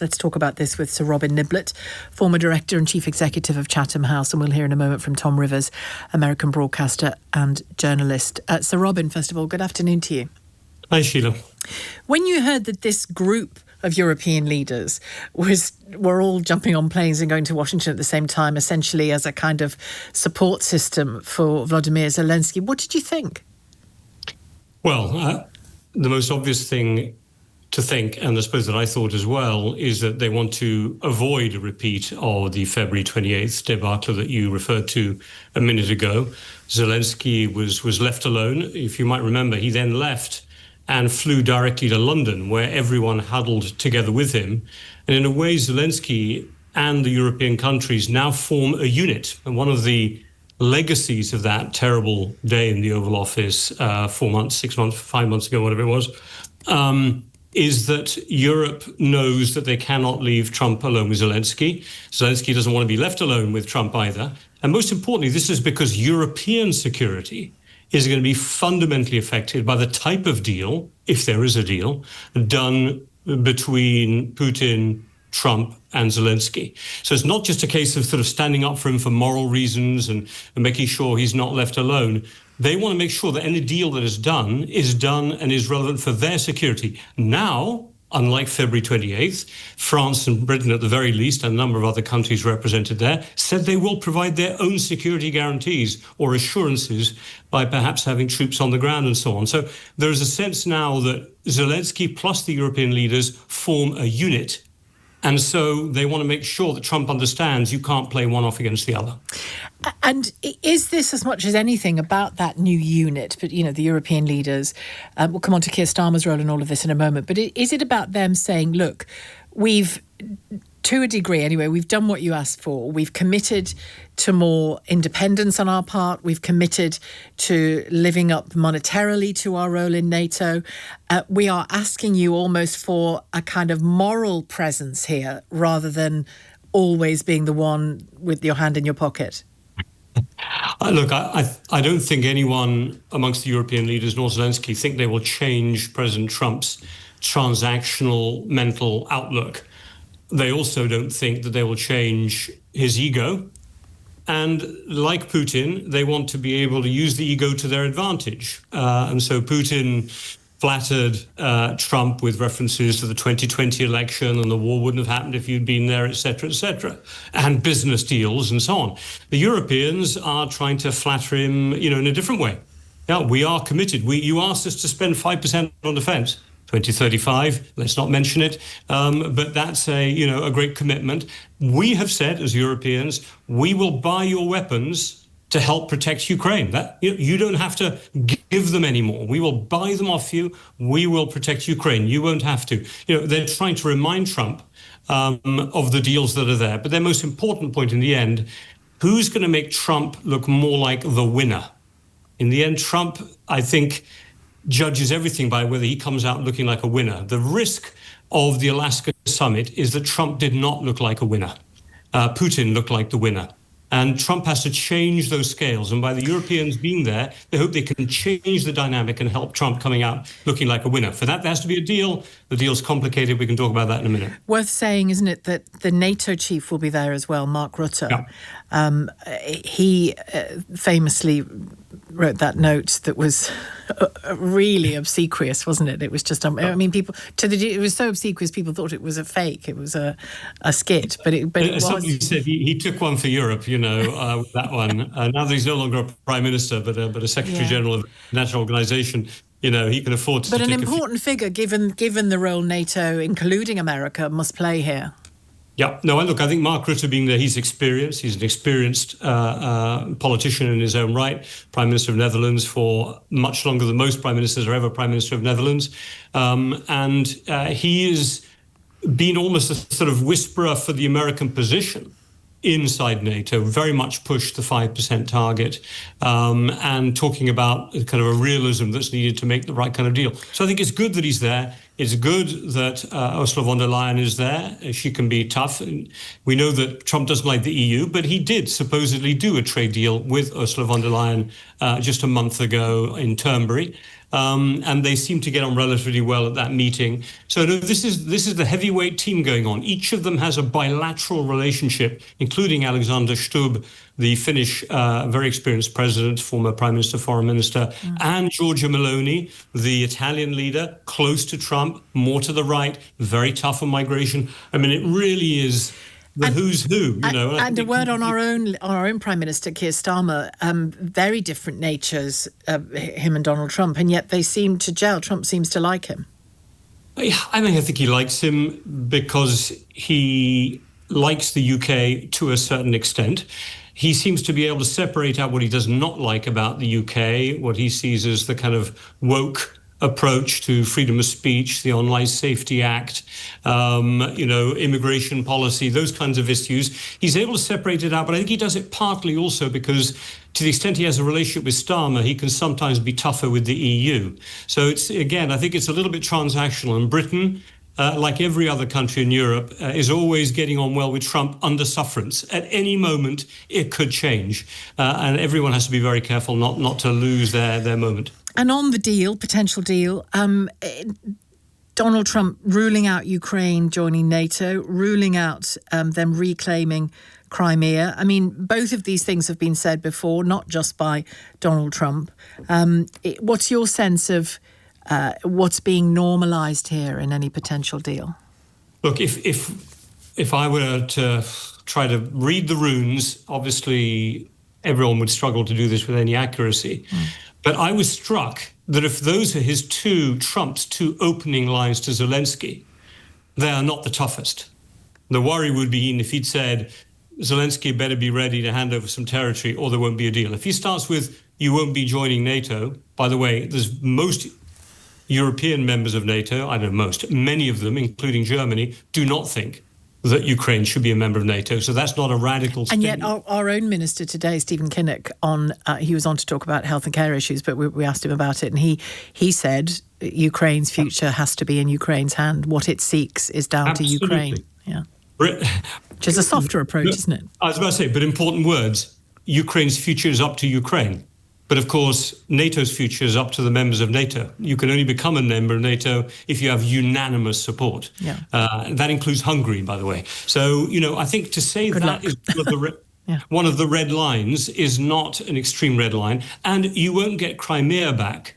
Let's talk about this with Sir Robin Niblett, former Director and Chief Executive of Chatham House, and we'll hear in a moment from Tom Rivers, American broadcaster and journalist. Sir Robin, first of all, good afternoon to you. Hi, Sheila. When you heard that this group of European leaders were all jumping on planes and going to Washington at the same time, essentially as a kind of support system for Volodymyr Zelenksyy, what did you think? Well, the most obvious thing to think, and I suppose that I thought as well, is that they want to avoid a repeat of the February 28th debacle that you referred to a minute ago. Zelenskyy was left alone. If you might remember, he then left and flew directly to London, where everyone huddled together with him. And in a way, Zelenskyy and the European countries now form a unit. And one of the legacies of that terrible day in the Oval Office 4 months, 6 months, 5 months ago, whatever it was, is that Europe knows that they cannot leave Trump alone with Zelenskyy. Zelenskyy doesn't want to be left alone with Trump either. And most importantly, this is because European security is going to be fundamentally affected by the type of deal, if there is a deal, done between Putin, Trump and Zelenskyy. So it's not just a case of sort of standing up for him for moral reasons and making sure he's not left alone. They want to make sure that any deal that is done and is relevant for their security. Now, unlike February 28th, France and Britain at the very least, and a number of other countries represented there, said they will provide their own security guarantees or assurances by perhaps having troops on the ground and so on. So there is a sense now that Zelenskyy plus the European leaders form a unit. And so they want to make sure that Trump understands you can't play one off against the other. And is this, as much as anything, about that new unit, but, you know, the European leaders, we'll come on to Keir Starmer's role in all of this in a moment, but is it about them saying, look, we've, to a degree anyway, we've done what you asked for. We've committed to more independence on our part. We've committed to living up monetarily to our role in NATO. We are asking you almost for a kind of moral presence here rather than always being the one with your hand in your pocket. Look, I don't think anyone amongst the European leaders nor Zelenskyy think they will change President Trump's transactional mental outlook. They also don't think that they will change his ego. And like Putin, they want to be able to use the ego to their advantage. And so Putin flattered Trump with references to the 2020 election and the war wouldn't have happened if you'd been there, et cetera, and business deals and so on. The Europeans are trying to flatter him, in a different way. Yeah, we are committed. You asked us to spend 5% on defense. 2035, let's not mention it, but that's a great commitment. We have said as Europeans, we will buy your weapons to help protect Ukraine. That you don't have to give them anymore. We will buy them off you. We will protect Ukraine. You won't have to. They're trying to remind Trump of the deals that are there. But their most important point in the end, who's going to make Trump look more like the winner? In the end, Trump, I think, judges everything by whether he comes out looking like a winner. The risk of the Alaska summit is that Trump did not look like a winner. Putin looked like the winner. And Trump has to change those scales. And by the Europeans being there, they hope they can change the dynamic and help Trump coming out looking like a winner. For that, there has to be a deal. The deal's complicated. We can talk about that in a minute. Worth saying, isn't it, that the NATO chief will be there as well, Mark Rutte. Yeah. He famously wrote that note that was really obsequious, wasn't it? It was just, it was so obsequious, people thought it was a fake. It was a skit, but it was. Somebody said he took one for Europe, with that one. Now that he's no longer a prime minister, but a secretary general of the national organisation, he can afford to. But an important figure, given the role NATO, including America, must play here. Yeah, no, I think Mark Rutte being there, he's experienced. He's an experienced politician in his own right, Prime Minister of Netherlands for much longer than most Prime Ministers are ever Prime Minister of Netherlands. And he has been almost a sort of whisperer for the American position inside NATO, very much pushed the 5% target and talking about kind of a realism that's needed to make the right kind of deal. So I think it's good that he's there. It's good that Ursula von der Leyen is there. She can be tough. We know that Trump doesn't like the EU, but he did supposedly do a trade deal with Ursula von der Leyen just a month ago in Turnberry. and they seem to get on relatively well at that meeting. So no, this is the heavyweight team going on. Each of them has a bilateral relationship, including Alexander Stubb, the Finnish very experienced president, former prime minister, foreign minister, and Giorgia Meloni, the Italian leader, close to Trump, more to the right, very tough on migration. I mean, it really is the who's who, you know. And a word on our own Prime Minister, Keir Starmer. Very different natures, him and Donald Trump, and yet they seem to gel. Trump seems to like him. I think he likes him because he likes the UK to a certain extent. He seems to be able to separate out what he does not like about the UK, what he sees as the kind of woke approach to freedom of speech, the Online Safety Act, immigration policy, those kinds of issues. He's able to separate it out, but I think he does it partly also because to the extent he has a relationship with Starmer, he can sometimes be tougher with the EU. So I think it's a little bit transactional. And Britain, like every other country in Europe, is always getting on well with Trump under sufferance. At any moment, it could change. And everyone has to be very careful not to lose their moment. And on the potential deal, Donald Trump ruling out Ukraine joining NATO, ruling out them reclaiming Crimea. I mean, both of these things have been said before, not just by Donald Trump. What's your sense of what's being normalised here in any potential deal? Look, if I were to try to read the runes, obviously everyone would struggle to do this with any accuracy. But I was struck that if those are Trump's two opening lines to Zelenskyy, they are not the toughest. The worry would be if he'd said, Zelenskyy better be ready to hand over some territory or there won't be a deal. If he starts with, you won't be joining NATO, by the way, there's most European members of NATO, many of them, including Germany, do not think that Ukraine should be a member of NATO. So that's not a radical statement. And yet our own minister today, Stephen Kinnock, he was on to talk about health and care issues, but we asked him about it, and he said Ukraine's future has to be in Ukraine's hand. What it seeks is down to Ukraine. Yeah. Which is a softer approach, isn't it? I was about to say, but important words. Ukraine's future is up to Ukraine. But of course, NATO's future is up to the members of NATO. You can only become a member of NATO if you have unanimous support. Yeah. That includes Hungary, by the way. So, I think to say Good that luck. is one of the red lines is not an extreme red line. And you won't get Crimea back